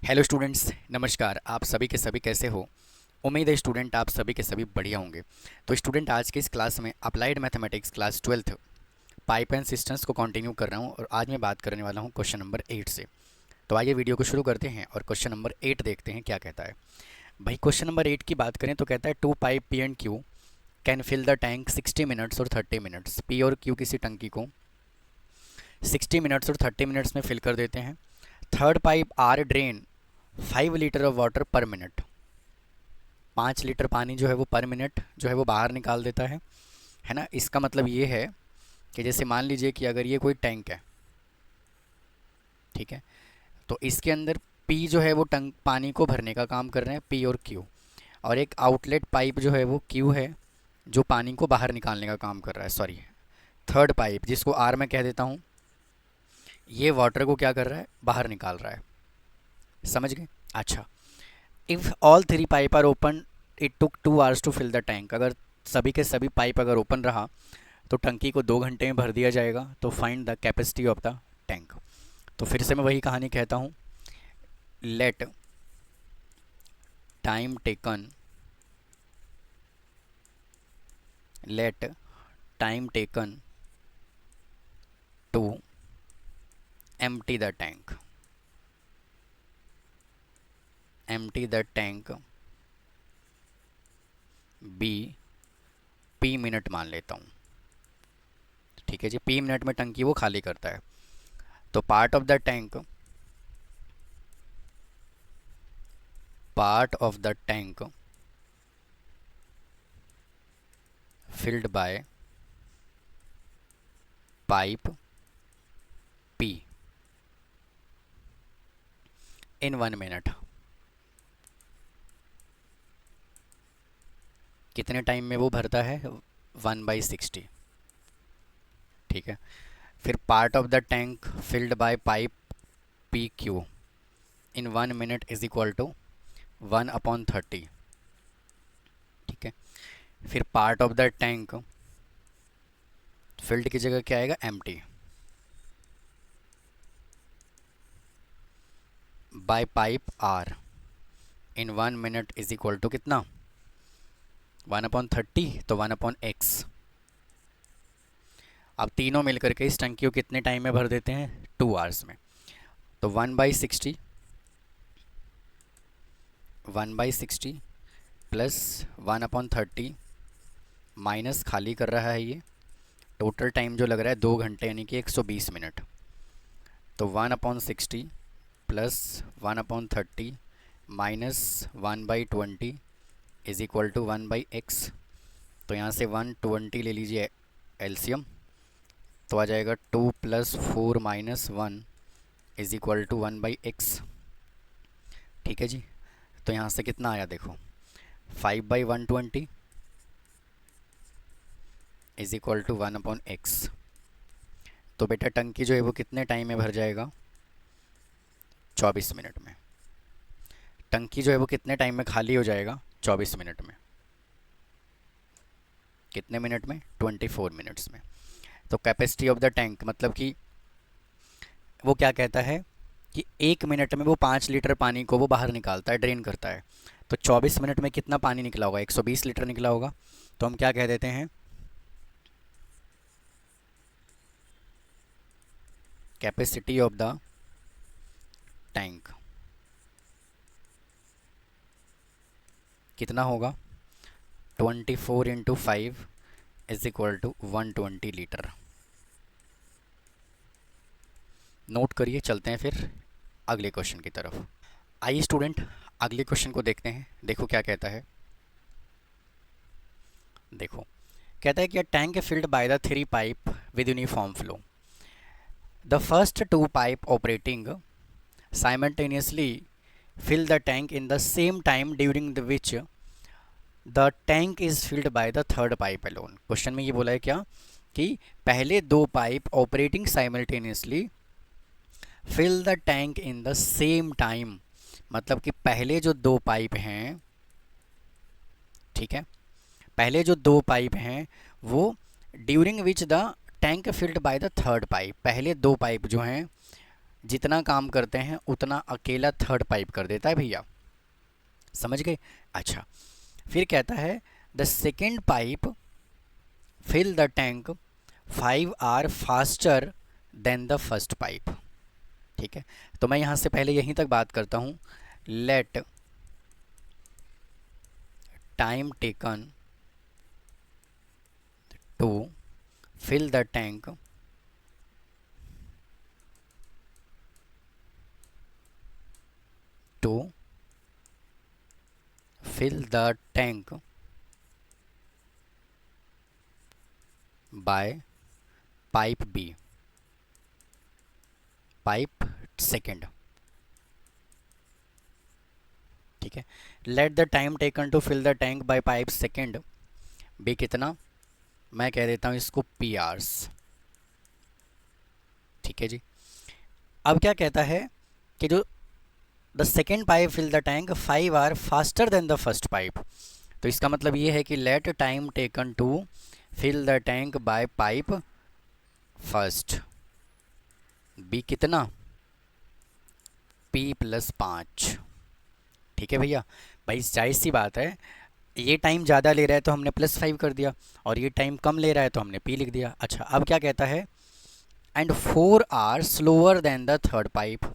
Hello students, नमस्कार। आप सभी के सभी कैसे हो? उम्मीद है स्टूडेंट आप सभी के सभी बढ़िया होंगे। तो स्टूडेंट, आज के इस क्लास में applied mathematics class 12th pipe and systems को कंटिन्यू कर रहा हूं और आज मैं बात करने वाला हूं क्वेश्चन नंबर 8 से। तो आइए वीडियो को शुरू करते हैं और क्वेश्चन नंबर 8 देखते हैं क्या कहता है। भाई क्वेश्चन नंबर 8 की बात करें तो कहता है 2 pipe P and Q can fill the tank 60 minutes और 30 मिनट्स। पी और क्यू किसी टंकी को 60 मिनट्स और 30 मिनट्स में फिल कर देते हैं। Third pipe R drain 5 litre of water per minute. 5 litre पानी जो है वो पर मिनट जो है वो बाहर निकाल देता है ना। इसका मतलब ये है कि जैसे मान लीजिए कि अगर ये कोई टैंक है, ठीक है, तो इसके अंदर पी जो है वो टंक पानी को भरने का काम कर रहे हैं, पी और क्यू, और एक आउटलेट पाइप जो है वो क्यू है जो पानी को बाहर निकालने का काम कर रहा है। सॉरी, थर्ड पाइप जिसको आर मैं कह देता हूँ, ये वाटर को क्या कर रहा है, बाहर निकाल रहा है। समझ गए? अच्छा, if all three pipe are open it took 2 hours to fill the tank. अगर सभी के सभी पाइप अगर ओपन रहा तो टंकी को 2 घंटे में भर दिया जाएगा। तो find the capacity of the tank. तो फिर से मैं वही कहानी कहता हूँ, let time taken let time taken to empty the tank empty the tank be P minute मान लेता हूँ। ठीक है जी, पी मिनट में टंकी वो खाली करता है। तो part of the tank filled by pipe P in 1 minute. कितने टाइम में वो भरता है? 1/60। ठीक है, फिर part of the tank filled by pipe P Q in 1 minute is equal to 1/30। ठीक है, फिर part of the tank filled की जगह क्या आएगा? Empty by pipe R in 1 minute is equal to कितना? 1/30, तो 1/x। अब तीनों मिलकर के इस टंकी को कितने टाइम में भर देते हैं? 2 आवर्स में। तो 1/60 प्लस 1/30 माइनस खाली कर रहा है ये, टोटल टाइम जो लग रहा है 2 घंटे यानी कि 120 मिनट। तो 1/60 plus 1/30 minus 1/20 is equal to 1/x। तो यहाँ से 120 ले लीजिए एलसीएम, तो आ जाएगा 2 + 4 - 1 इज इक्वल टू 1/x। ठीक है जी, तो यहाँ से कितना आया देखो, 5/120 इज इक्वल टू 1/x। तो बेटा टंकी जो है वो कितने टाइम में भर जाएगा? 24 मिनट में। टंकी जो है वो कितने टाइम में खाली हो जाएगा? 24 मिनट में। कितने मिनट में? 24 मिनट्स में। तो कैपेसिटी ऑफ द टैंक मतलब कि वो क्या कहता है कि 1 मिनट में वो 5 लीटर पानी को वो बाहर निकालता है, ड्रेन करता है। तो 24 मिनट में कितना पानी निकला होगा? 120 लीटर निकला होगा। तो हम क्या कह देते हैं, कैपेसिटी ऑफ द टैंक कितना होगा? 24 × 5 is equal to 120 litre. Note करिए, चलते हैं फिर अगले क्वेश्चन की तरफ। आइए स्टूडेंट, अगले क्वेश्चन को देखते हैं। देखो क्या कहता है। देखो, कहता है कि a tank filled by the 3 pipe with uniform flow. The first 2 pipe operating simultaneously fill the tank in the same time during the which the tank is filled by the third pipe alone। Question में ये बोला है क्या कि पहले 2 pipe operating simultaneously fill the tank in the same time. मतलब कि पहले जो 2 पाइप हैं, ठीक है, पहले जो 2 पाइप हैं वो during which the tank filled by the third pipe, पहले 2 पाइप जो हैं जितना काम करते हैं उतना अकेला थर्ड पाइप कर देता है भैया, समझ गए। अच्छा, फिर कहता है the second pipe fill the tank 5 hour faster than the first pipe. ठीक है, तो मैं यहाँ से पहले यहीं तक बात करता हूँ। Let time taken to fill the tank to fill the tank by pipe B, pipe second। ठीक है, let the time taken to fill the tank by pipe second be कितना, मैं कह देता हूँ इसको पी आवर्स। ठीक है जी। अब क्या कहता है कि जो the second pipe fill the tank 5 hour faster than the first pipe, तो इसका मतलब ये है कि let time taken to fill the tank by pipe first be कितना, P+5। ठीक है भैया, भाई जाहिर सी बात है, ये टाइम ज़्यादा ले रहा है तो हमने +5 कर दिया, और ये टाइम कम ले रहा है तो हमने P लिख दिया। अच्छा, अब क्या कहता है, and 4 hour slower than the third pipe,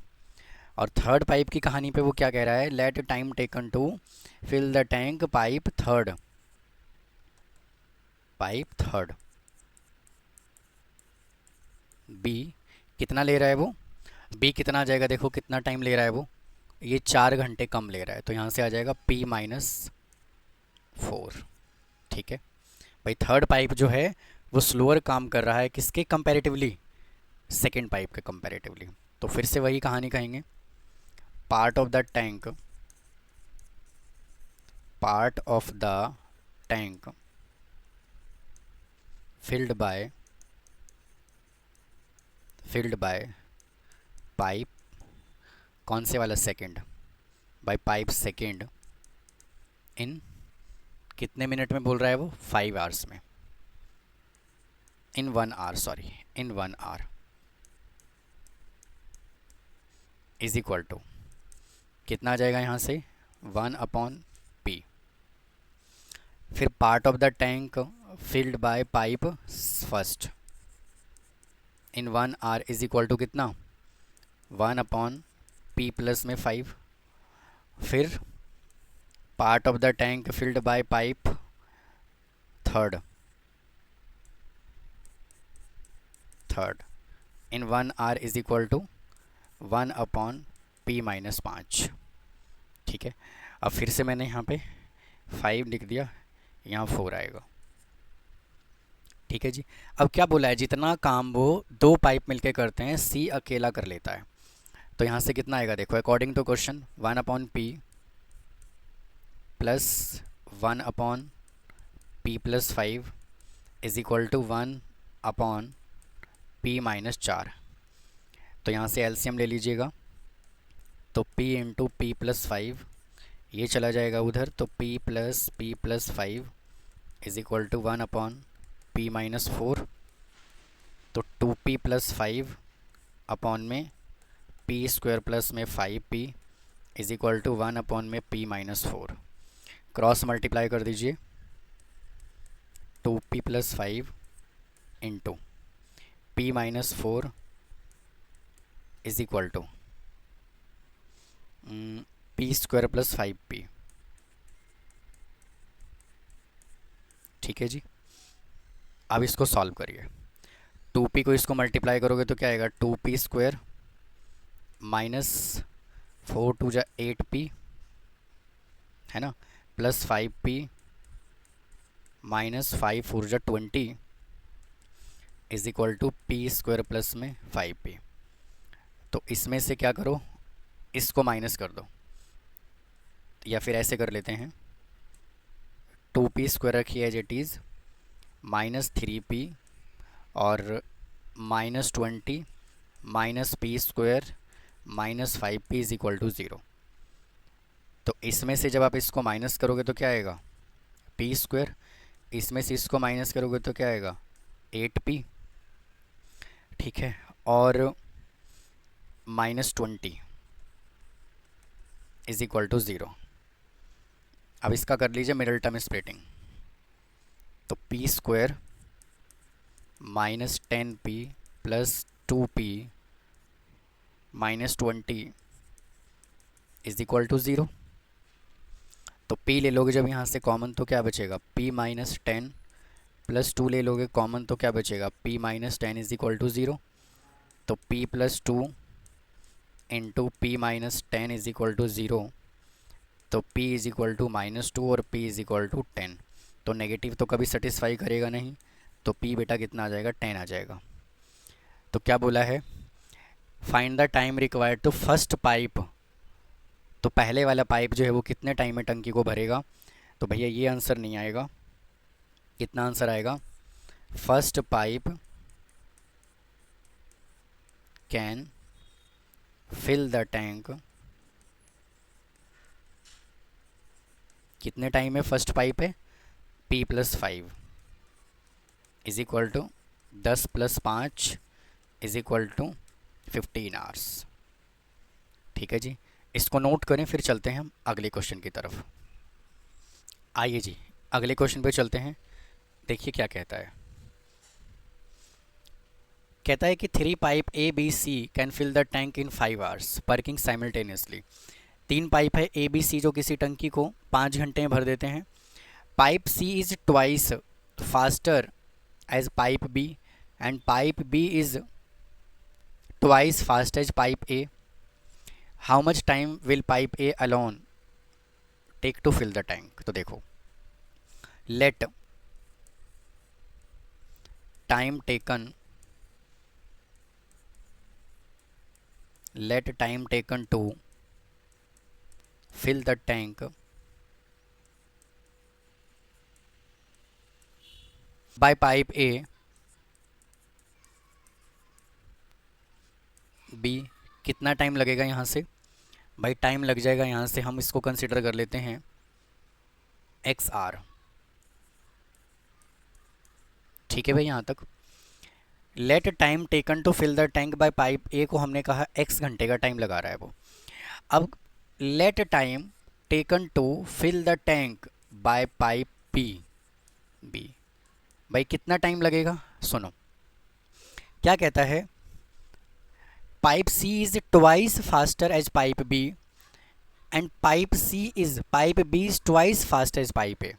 और थर्ड पाइप की कहानी पे वो क्या कह रहा है, let time taken to fill the tank pipe third, pipe third be कितना ले रहा है वो, बी कितना आ जाएगा, देखो कितना टाइम ले रहा है वो, ये 4 घंटे कम ले रहा है, तो यहाँ से आ जाएगा P-4। ठीक है भाई, थर्ड पाइप जो है वो स्लोअर काम कर रहा है किसके कंपैरेटिवली, सेकेंड पाइप के कंपैरेटिवली। तो फिर से वही कहानी कहेंगे, part of the tank, part of the tank filled by pipe, कौन से वाला, second, bye pipe second in कितने मिनट में बोल रहा है वो, 5 आवर्स में, in 1 hour, sorry in 1 hour, is equal to कितना आ जाएगा यहाँ से 1/P। फिर part of the tank filled by pipe first in 1 hour is equal to कितना 1/P+5। फिर part of the tank filled by pipe third in 1 hour is equal to 1/P-5। ठीक है, अब फिर से मैंने यहाँ पे 5 लिख दिया, यहाँ 4 आएगा। ठीक है जी। अब क्या बोला है, जितना काम वो 2 पाइप मिलके करते हैं सी अकेला कर लेता है, तो यहाँ से कितना आएगा, देखो according to question 1/P plus 1/P+5 is equal to 1/P-4। तो यहाँ से एलसीएम ले लीजिएगा, तो P इंटू P+5 ये चला जाएगा उधर, तो P+P+5 is equal to 1/P-4। तो 2P+5 अपॉन में P² प्लस में 5P is equal to 1/P-4। Cross multiply कर दीजिए, 2P+5 into P-4 is equal to P² plus 5P। ठीक है जी। अब इसको सॉल्व करिए, 2P को इसको मल्टीप्लाई करोगे तो क्या आएगा, 2P² माइनस 4 2 जा 8P है ना, प्लस 5P माइनस 5 4 जा 20 is equal to P² plus में 5P। तो इसमें से क्या करो, इसको माइनस कर दो, या फिर ऐसे कर लेते हैं, 2P² रखिए as it is, minus 3P और minus 20 minus P² minus 5P is equal to 0। तो इसमें से जब आप इसको माइनस करोगे तो क्या आएगा, P², इसमें से इसको माइनस करोगे तो क्या आएगा, 8P। ठीक है, और -20 इज इक्वल टू 0। अब इसका कर लीजिए मिडिल टर्म स्प्लिटिंग, तो p² -10p plus 2p -20 is equal to 0। तो p ले लोगे जब यहाँ से कॉमन तो क्या बचेगा, p -10 प्लस 2 ले लोगे कॉमन तो क्या बचेगा, p -10 इज इक्वल टू 0। तो p + 2 into p -10 is equal to 0। तो p इज इक्वल टू -2 और p इज इक्वल टू 10। तो नेगेटिव तो कभी सेटिस्फाई करेगा नहीं, तो p बेटा कितना आ जाएगा, 10 आ जाएगा। तो क्या बोला है, find the time required to first pipe. तो पहले वाला पाइप जो है वो कितने टाइम में टंकी को भरेगा। तो भैया ये आंसर नहीं आएगा, कितना आंसर आएगा, first pipe can fill the tank, कितने टाइम में फर्स्ट पाइप है, p + 5 is equal to 10 + 5 is equal to 15 hours. ठीक है जी, इसको नोट करें, फिर चलते हैं हम अगले क्वेश्चन की तरफ। आइए जी अगले क्वेश्चन पे चलते हैं। देखिए क्या कहता है, कहता है कि 3 pipe A B C can fill the tank in 5 hours working simultaneously. 3 pipe है ए बी सी जो किसी टंकी को 5 घंटे में भर देते हैं। Pipe C is twice faster as pipe B and pipe B is twice fast as pipe A. How much time will pipe A alone take to fill the tank. तो देखो, let time taken to fill the tank by pipe A B। कितना time लगेगा यहाँ से, भाई time लग जाएगा यहाँ से, हम इसको कंसिडर कर लेते हैं XR। ठीक है भाई यहाँ तक। Let time taken to fill the tank by pipe A को हमने कहा x घंटे का टाइम लगा रहा है वो। अब let time taken to fill the tank by pipe B भाई कितना टाइम लगेगा। सुनो क्या कहता है, pipe C is twice faster as pipe B and pipe B is twice fast as pipe A,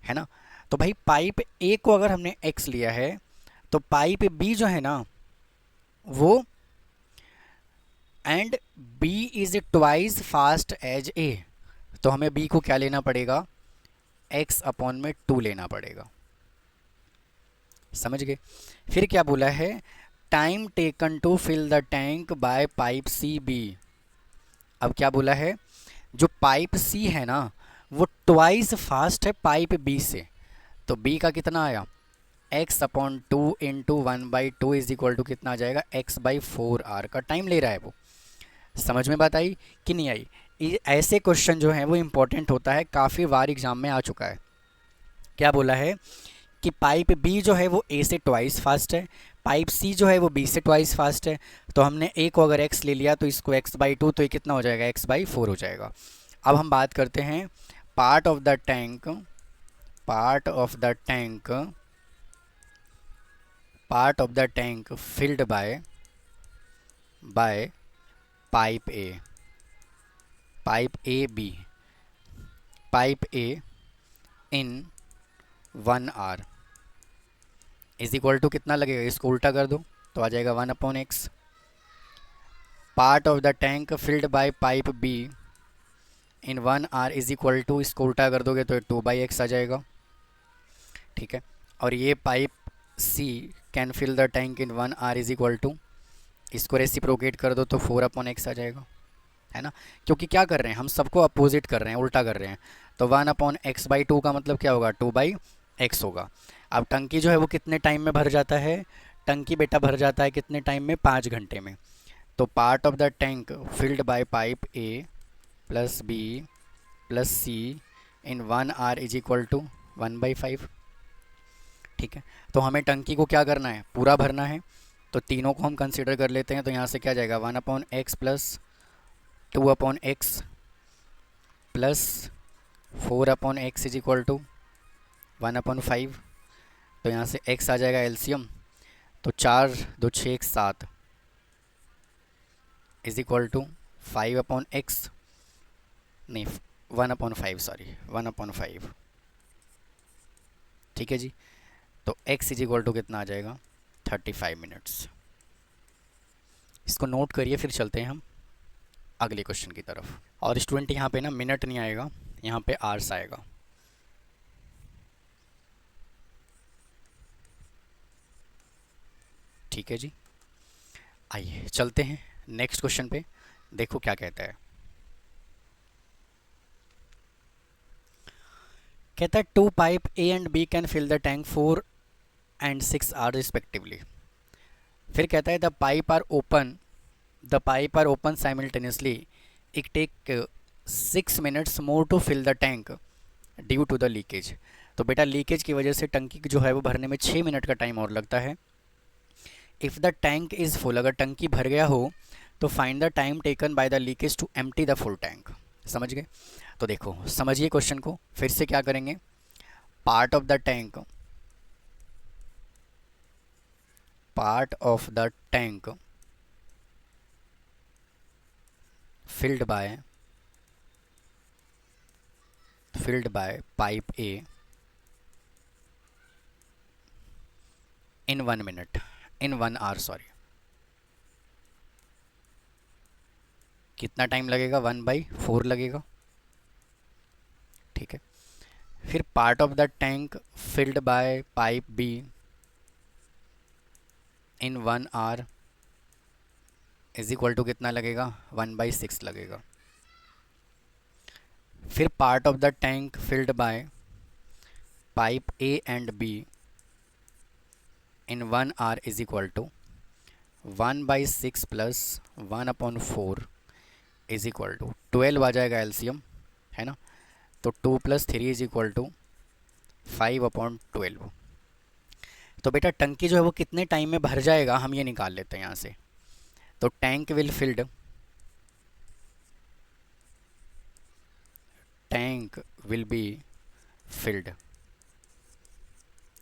है ना। तो भाई पाइप ए को अगर हमने x लिया है तो पाइप बी जो है ना वो and B is twice fast as A, तो हमें B को क्या लेना पड़ेगा, x/2 लेना पड़ेगा। समझ गए। फिर क्या बोला है, time taken to fill the tank by pipe C B. अब क्या बोला है, जो पाइप सी है ना वो ट्वाइस फास्ट है पाइप बी से, तो B का कितना आया, x/2 into 1/2 is equal to कितना आ जाएगा, x/4 आर का टाइम ले रहा है वो। समझ में बात आई कि नहीं आई। ऐसे क्वेश्चन जो हैं वो इम्पोर्टेंट होता है, काफ़ी बार एग्जाम में आ चुका है। क्या बोला है कि पाइप बी जो है वो ए से ट्वाइस फास्ट है, पाइप सी जो है वो बी से ट्वाइस फास्ट है। तो हमने ए को अगर x ले लिया तो इसको x/2, तो ये कितना हो जाएगा, x/4 हो जाएगा। अब हम बात करते हैं part of the tank filled by pipe A in 1 hour is equal to कितना लगेगा, इसको उल्टा कर दो तो आ जाएगा 1/x। Part of the tank filled by pipe B in 1 hour is equal to, इसको उल्टा कर दोगे तो 2/x आ जाएगा। ठीक है, और ये pipe C can fill the tank in 1 hour is equal to, इसको रेसिप्रोकेट कर दो तो 4/x आ जाएगा, है ना। क्योंकि क्या कर रहे हैं हम, सबको अपोजिट कर रहे हैं, उल्टा कर रहे हैं। तो 1/x/2 का मतलब क्या होगा, 2/x होगा। अब टंकी जो है वो कितने टाइम में भर जाता है, टंकी बेटा भर जाता है कितने टाइम में, 5 घंटे में। तो part of the tank filled by pipe A plus B plus C in 1 hour is equal to 1/5। ठीक है, तो हमें टंकी को क्या करना है, पूरा भरना है। तो तीनों को हम कंसीडर कर लेते हैं। तो यहाँ से क्या जाएगा 1/x plus 2/x plus 4/x is equal to 1/5। तो यहाँ से x आ जाएगा एलसीएम, तो 4 2 6 7 इज इक्वल टू 5/x, नहीं 1/5, सॉरी 1/5। ठीक है जी। तो x इज इक्वल टू कितना आ जाएगा 35 मिनट्स। इसको नोट करिए, फिर चलते हैं हम अगले क्वेश्चन की तरफ। और स्टूडेंट यहाँ पे ना मिनट नहीं आएगा, यहाँ पे आवर्स आएगा। ठीक है जी, आइए चलते हैं नेक्स्ट क्वेश्चन पे, देखो क्या कहता है। कहता है 2 pipe A and B can fill the tank 4 and 6 are respectively. फिर कहता है the pipe are open simultaneously, it take 6 minutes more to fill the tank due to the leakage. तो बेटा लीकेज की वजह से टंकी जो है वो भरने में 6 मिनट का टाइम और लगता है। If the tank is full, अगर टंकी भर गया हो तो find the time taken by the leakage to empty the full tank. समझ गए? तो देखो समझिए क्वेश्चन को, फिर से क्या करेंगे, part of the tank filled by pipe A in 1 minute, in 1 hour, sorry. कितना टाइम लगेगा 1/4 लगेगा। ठीक है। फिर part of the tank filled by pipe B in 1 hour is equal to कितना लगेगा 1/6 लगेगा। फिर part of the tank filled by pipe A and B in 1 hour is equal to 1/6 plus 1/4 is equal to 12 आ जाएगा LCM, है ना। तो 2 + 3 is equal to 5/12। तो बेटा टंकी जो है वो कितने टाइम में भर जाएगा हम ये निकाल लेते हैं यहाँ से। तो टैंक विल बी फिल्ड।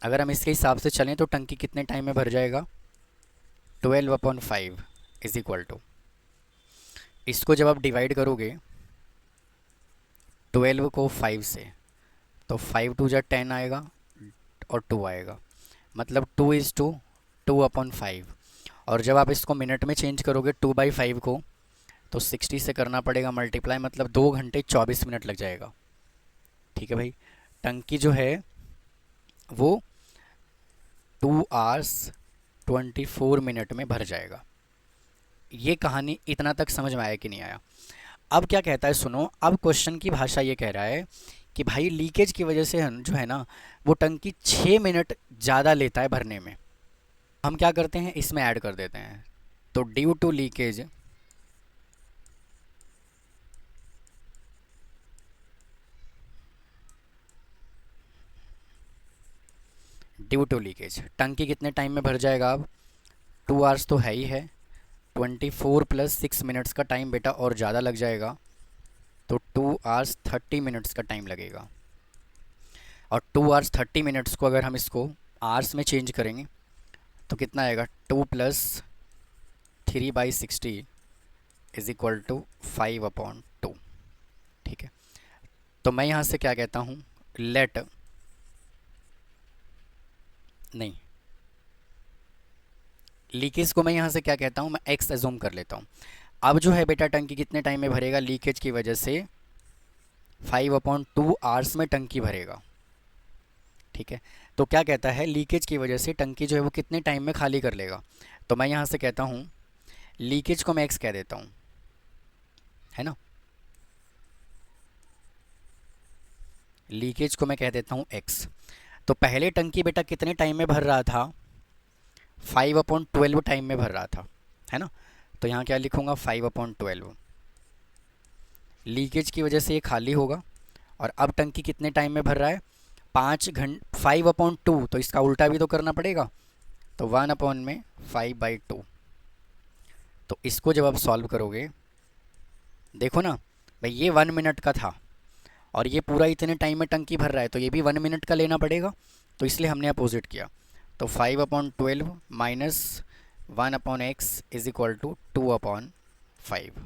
अगर हम इसके हिसाब से चलें तो टंकी कितने टाइम में भर जाएगा 12/5 इज इक्वल टू, इसको जब आप डिवाइड करोगे 12 को 5 से तो 5 2 10 आएगा और 2 आएगा, मतलब 2:2/5। और जब आप इसको मिनट में चेंज करोगे 2/5 को तो 60 से करना पड़ेगा मल्टीप्लाई, मतलब 2 घंटे 24 मिनट लग जाएगा। ठीक है भाई, टंकी जो है वो 2 आवर्स 24 मिनट में भर जाएगा। ये कहानी इतना तक समझ में आया कि नहीं आया? अब क्या कहता है सुनो, अब क्वेश्चन की भाषा ये कह रहा है कि भाई लीकेज की वजह से जो है ना वो टंकी 6 मिनट ज़्यादा लेता है भरने में। हम क्या करते हैं इसमें ऐड कर देते हैं, तो ड्यू टू लीकेज टंकी कितने टाइम में भर जाएगा। अब 2 आवर्स तो है ही है, 24 + 6 मिनट्स का टाइम बेटा और ज़्यादा लग जाएगा, तो 2 आवर्स 30 मिनट्स का टाइम लगेगा। और 2 आवर्स 30 मिनट्स को अगर हम इसको आवर्स में चेंज करेंगे तो कितना आएगा 2 + 3/60 इज इक्वल टू 5/2। ठीक है, तो मैं यहाँ से क्या कहता हूँ, लीकेज को मैं यहाँ से क्या कहता हूँ, मैं x एज्यूम कर लेता हूँ। अब जो है बेटा टंकी कितने टाइम में भरेगा, लीकेज की वजह से 5/2 आवर्स में टंकी भरेगा। ठीक है, तो क्या कहता है लीकेज की वजह से टंकी जो है वो कितने टाइम में खाली कर लेगा। तो मैं यहाँ से कहता हूँ लीकेज को मैं x कह देता हूँ, है ना। लीकेज को मैं कह देता हूँ x। तो पहले टंकी बेटा कितने टाइम में भर रहा था, 5/12 टाइम में भर रहा था, है ना। तो यहाँ क्या लिखूँगा 5/12। लीकेज की वजह से ये खाली होगा। और अब टंकी कितने टाइम में भर रहा है 5 घंटे 5/2, तो इसका उल्टा भी तो करना पड़ेगा, तो 1/5/2। तो इसको जब आप सॉल्व करोगे, देखो ना भाई, ये 1 मिनट का था और ये पूरा इतने टाइम में टंकी भर रहा है, तो ये भी 1 मिनट का लेना पड़ेगा। तो इसलिए हमने अपोजिट किया। तो 5/12 minus 1/x is equal to 2/5।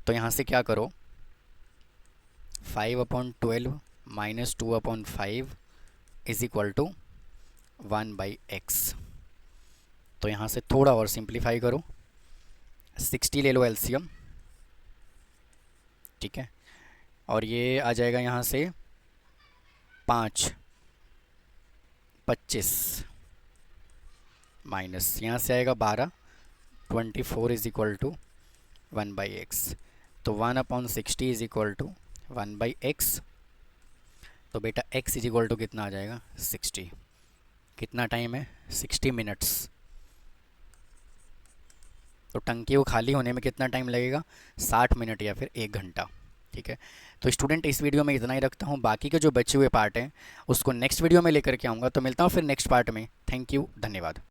तो यहाँ से क्या करो, 5/12 minus 2/5 is equal to 1/x। तो यहाँ से थोड़ा और सिंप्लीफाई करो, 60 ले लो एलसीएम, ठीक है। और ये आ जाएगा यहाँ से 5, 25 माइनस यहाँ से आएगा 12, 24 इज इक्वल टू 1/x। तो 1/60 इज इक्वल टू 1/x। तो बेटा x इज इक्वल टू कितना आ जाएगा, 60। कितना टाइम है, 60 मिनट्स। तो टंकी को खाली होने में कितना टाइम लगेगा, 60 मिनट या फिर 1 घंटा, ठीक है। तो स्टूडेंट इस वीडियो में इतना ही रखता हूँ, बाकी के जो बचे हुए पार्ट हैं उसको नेक्स्ट वीडियो में लेकर के आऊँगा। तो मिलता हूँ फिर नेक्स्ट पार्ट में। थैंक यू, धन्यवाद।